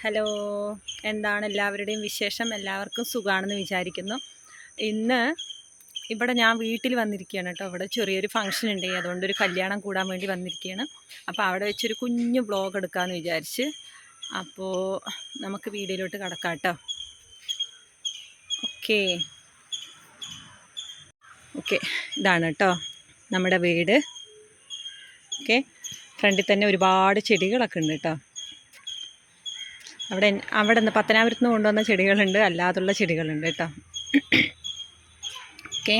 Hello, എന്താണ് എല്ലാവരുടെയും വിശേഷം? എല്ലാവർക്കും സുഖമാണെന്ന് വിചാരിക്കുന്നു. ഇന്ന് ഇവിടെ ഞാൻ വീട്ടിൽ വന്നിരിക്കുകയാണ് കേട്ടോ. ഇവിടെ ചെറിയൊരു ഫംഗ്ഷൻ ഉണ്ട്, അതുകൊണ്ട് ഒരു കല്യാണം കൂടാൻ വേണ്ടി വന്നിരിക്കുകയാണ്. അപ്പോൾ അവിടെ വെച്ചൊരു കുഞ്ഞു വ്ളോഗ് എടുക്കാമെന്ന് വിചാരിച്ച്. അപ്പോൾ നമുക്ക് വീഡിയോയിലോട്ട് കിടക്കാം കേട്ടോ. ഓക്കെ ഓക്കെ ഇതാണ് കേട്ടോ നമ്മുടെ വീട്. ഓക്കെ, ഫ്രണ്ടിൽ തന്നെ ഒരുപാട് ചെടികളൊക്കെ ഉണ്ട് കേട്ടോ. അവിടെ നിന്ന് പത്തനാപുരത്ത് നിന്ന് കൊണ്ടുവന്ന ചെടികളുണ്ട്, അല്ലാതുള്ള ചെടികളുണ്ട് കേട്ടോ. ഓക്കെ,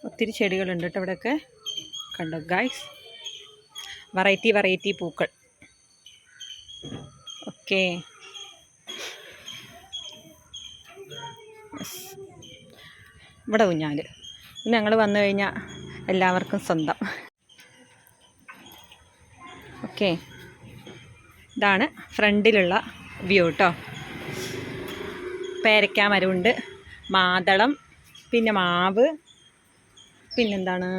ഒത്തിരി ചെടികളുണ്ട് കേട്ടോ ഇവിടെയൊക്കെ. കണ്ടോ ഗൈസ്, വെറൈറ്റി പൂക്കൾ. ഓക്കെ, ഇവിടെ ഊഞ്ഞാൽ. ഇന്ന് ഞങ്ങൾ വന്നു കഴിഞ്ഞാൽ എല്ലാവർക്കും സ്വന്തം. ഓക്കെ, ഇതാണ് ഫ്രണ്ടിലുള്ള വ്യൂ കേട്ടോ. പേരയ്ക്ക മരമുണ്ട്, മാതളം, പിന്നെ മാവ്, പിന്നെന്താണ്,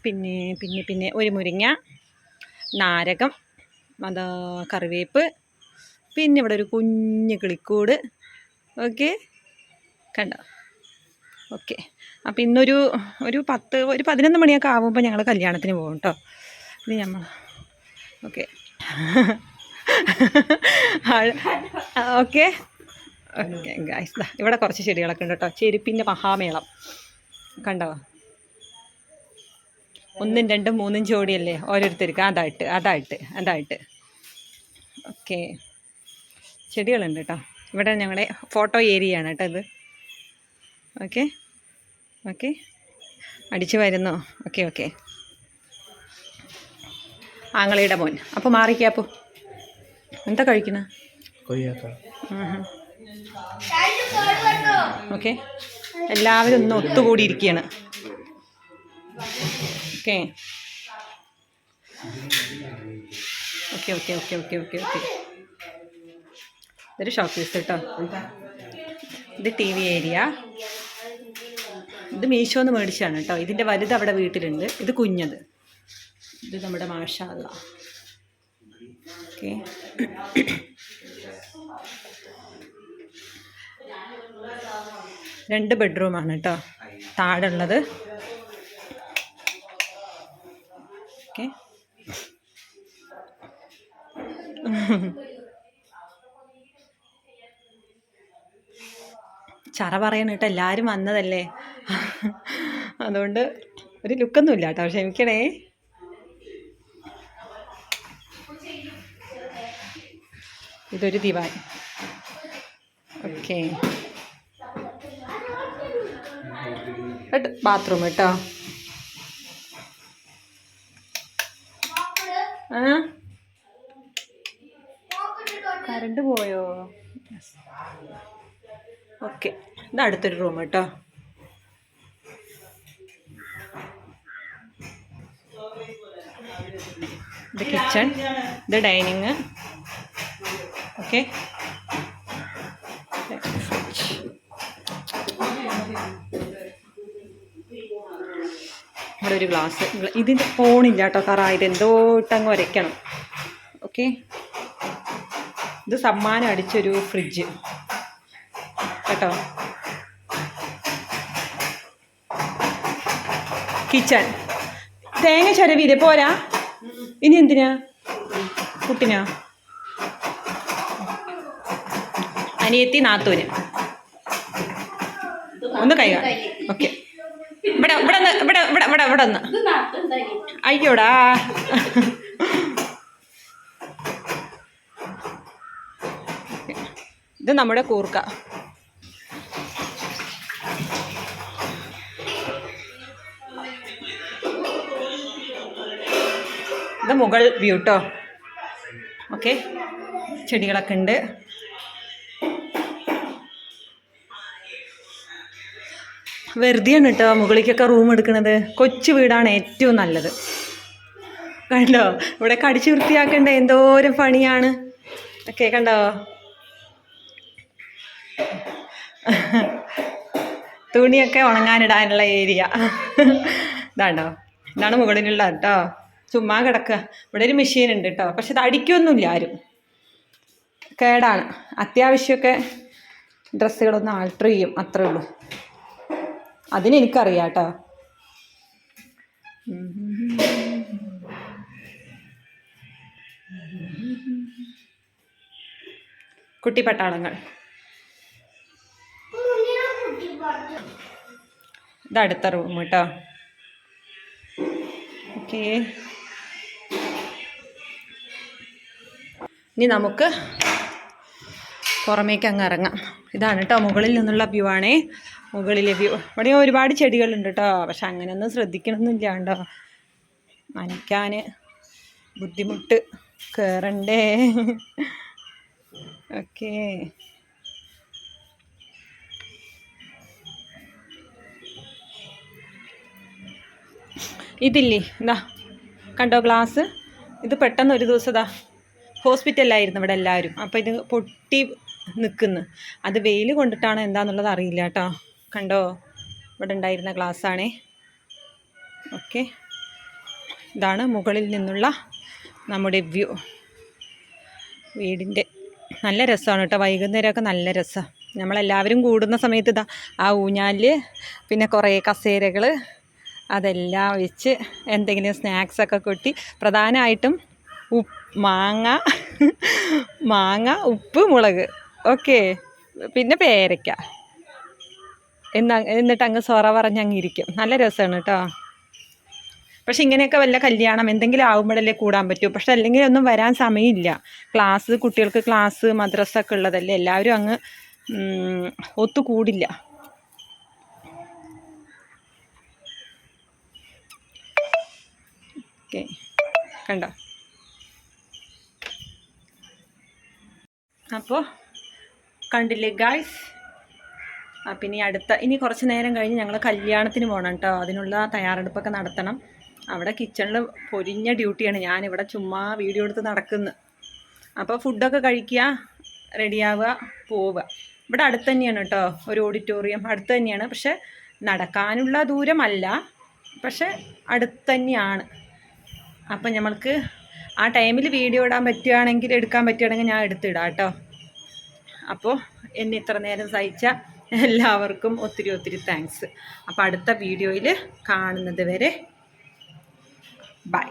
പിന്നെ ഒരു മുരിങ്ങ, നാരകം, അത് കറിവേപ്പ്, പിന്നെ ഇവിടെ ഒരു കുഞ്ഞ് കിളിക്കൂട്. ഓക്കെ, കണ്ടോ? ഓക്കെ, അപ്പോൾ ഇന്നൊരു 11 മണിയൊക്കെ ആകുമ്പോൾ ഞങ്ങൾ കല്യാണത്തിന് പോകും കേട്ടോ. ഇത് നമ്മൾ ഓക്കെ ഓക്കെ ഓക്കെ ഗൈസ്, ഇവിടെ കുറച്ച് ചെടികളൊക്കെ ഉണ്ട് കേട്ടോ. ചെരുപ്പിൻ്റെ മഹാമേളം കണ്ടോ. 1, 2, 3 ജോഡിയല്ലേ ഓരോരുത്തർക്ക്. അതായിട്ട് ഓക്കെ, ചെടികളുണ്ട് കേട്ടോ. ഇവിടെ ഞങ്ങളുടെ ഫോട്ടോ ഏരിയയാണ് കേട്ടോ ഇത്. ഓക്കെ ഓക്കെ, അടിച്ചു വരുന്നോ? ഓക്കെ ആങ്ങളയുടെ മോൻ. അപ്പോൾ മാറിക്കാപ്പോ എന്താ കഴിക്കണ? ഓക്കെ, എല്ലാവരും ഒന്ന് ഒത്തുകൂടിയിരിക്കുകയാണ്. Okay okay okay okay okay okay okay ഇതൊരു ഷോപ്പ് പീസ് കേട്ടോ. ഇത് TV ഏരിയ. ഇത് മീഷോന്ന് മേടിച്ചാണ് കേട്ടോ. ഇതിൻ്റെ വലുത് അവിടെ വീട്ടിലുണ്ട്, ഇത് കുഞ്ഞത്. ഇത് നമ്മുടെ മാഷാ അല്ലാ. ഓക്കെ, രണ്ട് ബെഡ്റൂമാണ് കേട്ടോ താഴെ ഉള്ളത്. ഓക്കെ, ചറ പറയണം കേട്ടോ, എല്ലാവരും വന്നതല്ലേ, അതുകൊണ്ട് ഒരു ലുക്കൊന്നും ഇല്ല കേട്ടോ, ക്ഷമിക്കണേ. ഇതൊരു ദിവാൻ. ഓക്കെ, ബാത്റൂം കേട്ടോ. കറണ്ട് പോയോ? ഓക്കെ, ഇത് അടുത്തൊരു റൂം കേട്ടോ. ഇത് കിച്ചൺ, ഇത് ഡൈനിങ്. ഓക്കെ, ഇവിടെ ഒരു ഗ്ലാസ്. ഇതിൻ്റെ ഫോണില്ല കേട്ടോ, കറായത് എന്തോട്ടങ്ങ് വരയ്ക്കണം. ഓക്കെ, ഇത് സമ്മാനം അടിച്ചൊരു ഫ്രിഡ്ജ് കേട്ടോ. കിച്ചൺ, തേങ്ങ ചരവിയില്ലേ, പോരാ ഇനി എന്തിനാ കുട്ടിനാ? അനിയത്തി നാത്തൂന് ഒന്ന് കൈ കാണും. ഓക്കെ, ഇവിടെ ഒന്ന് അയ്യോടാ. ഇത് നമ്മുടെ കൂർക്ക. ഇത് മുകൾ വ്യൂ കേട്ടോ. ഓക്കെ, ചെടികളൊക്കെ ഉണ്ട്. വെറുതെയാണ് കേട്ടോ മുകളിലേക്കൊക്കെ റൂം എടുക്കുന്നത്. കൊച്ചു വീടാണ് ഏറ്റവും നല്ലത്. കണ്ടോ, ഇവിടെ കടിച്ചു വൃത്തിയാക്കണ്ടേ, എന്തോരം പണിയാണ്. ഓക്കെ, കണ്ടോ, തുണിയൊക്കെ ഉണങ്ങാനിടാനുള്ള ഏരിയ. ഇതാണ്ടോ, ഇതാണ് മുകളിലുള്ള കേട്ടോ. ചുമ്മാ കിടക്കുക. ഇവിടെ ഒരു മെഷീൻ ഉണ്ട് കേട്ടോ, പക്ഷെ ഇത് അടിക്കൊന്നുമില്ല ആരും. കേടാണ്. അത്യാവശ്യമൊക്കെ ഡ്രസ്സുകളൊന്ന് ആൾട്ടർ ചെയ്യും, അത്രേ ഉള്ളൂ. അതിനെനിക്കറിയാം കേട്ടോ. കുട്ടിപ്പട്ടാളങ്ങൾ. ഇതടുത്ത റൂം കേട്ടോ. ഓക്കേ, ഇനി നമുക്ക് പുറമേക്ക് അങ്ങ് ഇറങ്ങാം. ഇതാണ് കേട്ടോ മുകളിൽ നിന്നുള്ള വ്യൂ ആണേ. മുകളിലെ വ്യൂ. ഇവിടെ ഒരുപാട് ചെടികളുണ്ട് കേട്ടോ, പക്ഷെ അങ്ങനെയൊന്നും ശ്രദ്ധിക്കണമെന്നില്ല കേട്ടോ. നനയ്ക്കാൻ ബുദ്ധിമുട്ട്, കയറണ്ടേ. ഓക്കേ, ഇതില്ലേ ഇതാ കണ്ടോ ഗ്ലാസ്. ഇത് പെട്ടെന്ന് ഒരു ദിവസം ഇതാ ഹോസ്പിറ്റലിലായിരുന്നു ഇവിടെ എല്ലാവരും. അപ്പോൾ ഇത് പൊട്ടി നിൽക്കുന്നു. അത് വെയിൽ കൊണ്ടിട്ടാണ് എന്താണെന്നുള്ളത് അറിയില്ല കേട്ടോ. കണ്ടോ, ഇവിടെ ഉണ്ടായിരുന്ന ഗ്ലാസ്സാണേ. ഓക്കെ, ഇതാണ് മുകളിൽ നിന്നുള്ള നമ്മുടെ വ്യൂ. വീടിൻ്റെ നല്ല രസമാണ് കേട്ടോ. വൈകുന്നേരമൊക്കെ നല്ല രസമാണ്. നമ്മളെല്ലാവരും കൂടുന്ന സമയത്ത് ഇതാ ആ ഊഞ്ഞാലിൽ പിന്നെ കുറേ കസേരകൾ അതെല്ലാം വെച്ച് എന്തെങ്കിലും സ്നാക്സൊക്കെ കൊട്ടി, പ്രധാനമായിട്ടും മാങ്ങ, ഉപ്പ്, മുളക്. ഓക്കെ, പിന്നെ പേരയ്ക്ക. എന്നിട്ട് അങ്ങ് സൊറ പറഞ്ഞങ്ങ് ഇരിക്കും. നല്ല രസമാണ് കേട്ടോ. പക്ഷെ ഇങ്ങനെയൊക്കെ വല്ല കല്യാണം എന്തെങ്കിലും ആകുമ്പോഴല്ലേ കൂടാൻ പറ്റൂ. പക്ഷെ അല്ലെങ്കിൽ ഒന്നും വരാൻ സമയമില്ല. ക്ലാസ്, കുട്ടികൾക്ക് ക്ലാസ്, മദ്രസ ഒക്കെ ഉള്ളതല്ലേ. എല്ലാവരും അങ്ങ് ഒത്തുകൂടില്ല. ഓക്കെ, കണ്ടോ. അപ്പോൾ കണ്ടില്ലേ ഗായ്സ്. അപ്പം ഇനി കുറച്ച് നേരം കഴിഞ്ഞ് ഞങ്ങൾ കല്യാണത്തിന് പോകണം കേട്ടോ. അതിനുള്ള തയ്യാറെടുപ്പൊക്കെ നടത്തണം. അവിടെ കിച്ചണിൽ പൊരിഞ്ഞ ഡ്യൂട്ടിയാണ്. ഞാനിവിടെ ചുമ്മാ വീഡിയോ എടുത്ത് നടക്കുന്നു. അപ്പോൾ ഫുഡൊക്കെ കഴിക്കുക, റെഡിയാവുക, പോവുക. ഇവിടെ അടുത്ത് തന്നെയാണ് കേട്ടോ ഒരു ഓഡിറ്റോറിയം. അടുത്ത് തന്നെയാണ്, പക്ഷെ നടക്കാനുള്ള ദൂരമല്ല, പക്ഷെ അടുത്ത് തന്നെയാണ്. അപ്പം നമ്മൾക്ക് ആ ടൈമിൽ വീഡിയോ എടുക്കാൻ പറ്റുകയാണെങ്കിൽ ഞാൻ എടുത്തിടാം കേട്ടോ. അപ്പോൾ എന്നെ ഇത്ര നേരം സഹിച്ച എല്ലാവർക്കും ഒത്തിരി താങ്ക്സ്. അപ്പോൾ അടുത്ത വീഡിയോയിൽ കാണുന്നത് വരെ ബൈ.